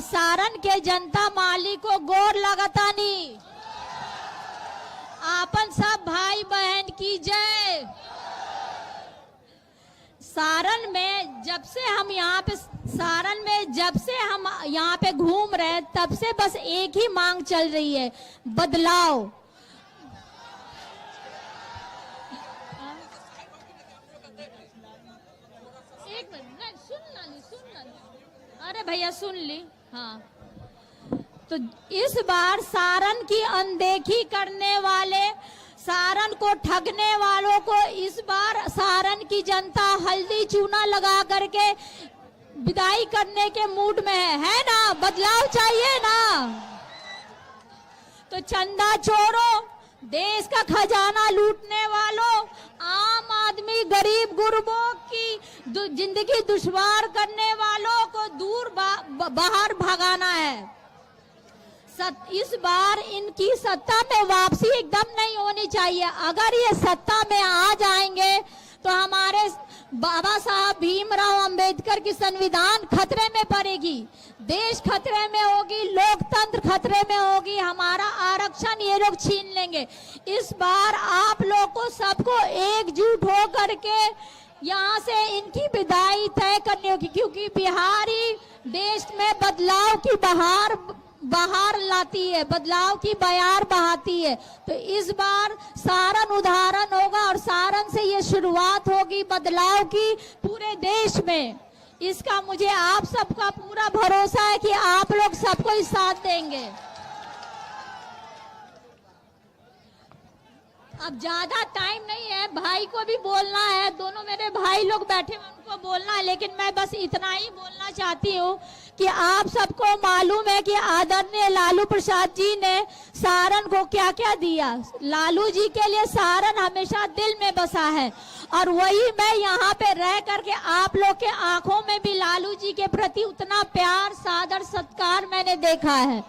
सारण के जनता माली को गोर लगातानी। आपन सब भाई बहन की जय। सारण में जब से हम यहाँ पे घूम रहे हैं, तब से बस एक ही मांग चल रही है, बदलाव। एक मिनट, सुन ली। अरे भैया सुन ली। हाँ, तो इस बार सारण की अनदेखी करने वाले, सारण को ठगने वालों को इस बार सारण की जनता हल्दी चूना लगा करके विदाई करने के मूड में है ना? बदलाव चाहिए ना? तो चंदा चोरों, देश का खजाना लूटने वालों, आम आदमी गरीब गुरबों की जिंदगी दुश्वार करने वालों को दूर बाहर भगाना है। इस बार इनकी सत्ता में वापसी एकदम नहीं होनी चाहिए। अगर ये सत्ता में आ जाएंगे तो हमारे बाबा साहब भीमराव अंबेडकर की संविधान खतरे में पड़ेगी, देश खतरे में होगी, लोकतंत्र खतरे में होगी, हमारा आरक्षण ये लोग छीन लेंगे। इस बार आप लोग को सबको एकजुट हो करके यहाँ से इनकी विदाई तय करनी होगी, क्योंकि बिहारी देश में बदलाव की बहार लाती है, बदलाव की बयार बहाती है। तो इस बार सारण उदाहरण होगा और सारण से ये शुरुआत होगी बदलाव की पूरे देश में। इसका मुझे आप सबका पूरा भरोसा है कि आप लोग सबको ही साथ देंगे। अब ज्यादा टाइम नहीं है, भाई को भी बोलना है, दोनों मेरे भाई लोग बैठे हैं, उनको बोलना है, लेकिन मैं बस इतना ही बोलना चाहती हूँ कि आप सबको मालूम है कि आदरणीय लालू प्रसाद जी ने सारण को क्या क्या दिया। लालू जी के लिए सारण हमेशा दिल में बसा है, और वही मैं यहाँ पे रह करके आप लोग के आंखों में भी लालू जी के प्रति उतना प्यार, सादर, सत्कार मैंने देखा है।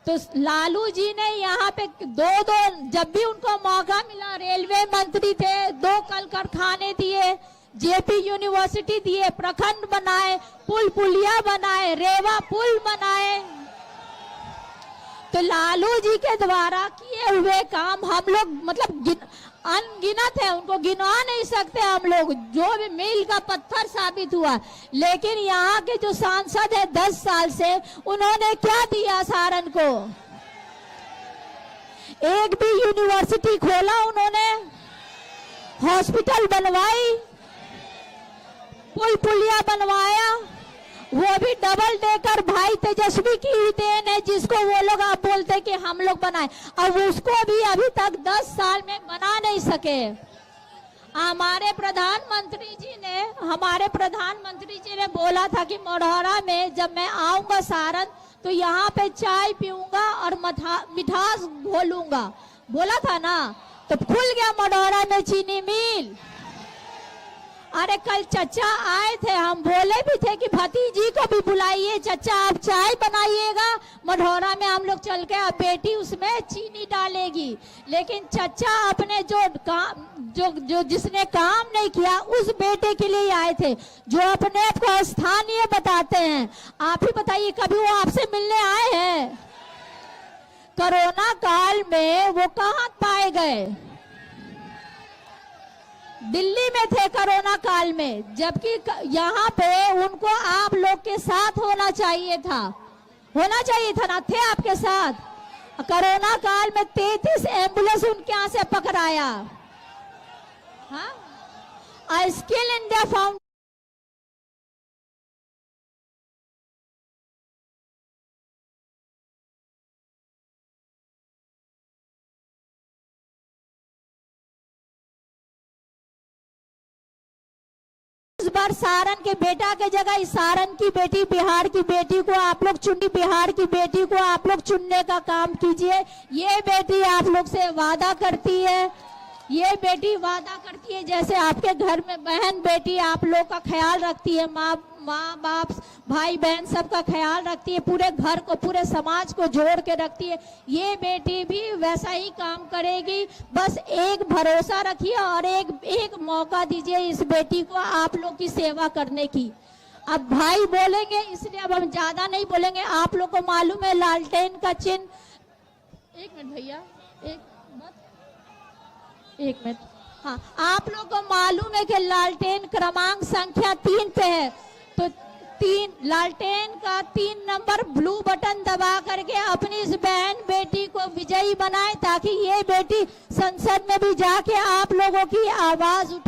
तो लालू जी ने यहाँ पे जब भी उनको मौका मिला, रेलवे मंत्री थे, 2 कल कारखाने दिए, जेपी यूनिवर्सिटी दिए, प्रखंड बनाए, पुलिया बनाए, रेवा पुल बनाए। तो लालू जी के द्वारा किए हुए काम हम लोग मतलब अनगिनत है, उनको गिना नहीं सकते हम लोग, जो भी मील का पत्थर साबित हुआ। लेकिन यहाँ के जो सांसद है 10 साल से, उन्होंने क्या दिया सारण को? एक भी यूनिवर्सिटी खोला उन्होंने, हॉस्पिटल बनवाई, पुलिया बनवाया, वो भी डबल देकर भाई तेजस्वी की ही देन है, जिसको वो लोग आप बोलते कि हम लोग बनाए, और उसको भी अभी तक 10 साल में बना नहीं सके। हमारे प्रधानमंत्री जी ने बोला था कि मढ़ौरा में जब मैं आऊंगा सारण तो यहाँ पे चाय पीऊंगा और मिठास घोलूंगा, बोला था ना? तो खुल गया मढ़ौरा में चीनी मिल। अरे कल चचा आए थे, हम बोले भी थे कि भतीजी को भी बुलाइए, चचा आप चाय बनाइएगा मढ़ौरा में, हम लोग चल के, अब बेटी उसमें चीनी डालेगी। लेकिन चचा अपने जिसने काम नहीं किया उस बेटे के लिए आए थे, जो अपने आप को स्थानीय बताते हैं। आप ही बताइए, कभी वो आपसे मिलने आए हैं? कोरोना काल में वो कहाँ पाए गए? दिल्ली में थे कोरोना काल में, जबकि यहाँ पे उनको आप लोग के साथ होना चाहिए था ना? थे आपके साथ? कोरोना काल में 33 एम्बुलेंस उनके यहाँ से पकड़ाया। हाँ, स्किल इंडिया फाउंडेशन इस बार सारण के बेटा के जगह इस सारण की बेटी, बिहार की बेटी को आप लोग बिहार की बेटी को आप लोग चुनने का काम कीजिए। ये बेटी आप लोग से वादा करती है, जैसे आपके घर में बहन बेटी आप लोग का ख्याल रखती है, माँ बाप भाई बहन सबका ख्याल रखती है, पूरे घर को, पूरे समाज को जोड़ के रखती है, ये बेटी भी वैसा ही काम करेगी। बस एक भरोसा रखिए और एक मौका दीजिए इस बेटी को आप लोग की सेवा करने की। अब भाई बोलेंगे इसलिए अब हम ज्यादा नहीं बोलेंगे। आप लोग को मालूम है लालटेन का चिन्ह। एक मिनट भैया, एक मिनट। हाँ, आप लोग को मालूम है कि लालटेन क्रमांक संख्या 3 पे है, तो 3 लालटेन का 3 नंबर ब्लू बटन दबा करके अपनी इस बहन बेटी को विजयी बनाए, ताकि ये बेटी संसद में भी जाके आप लोगों की आवाज उठे।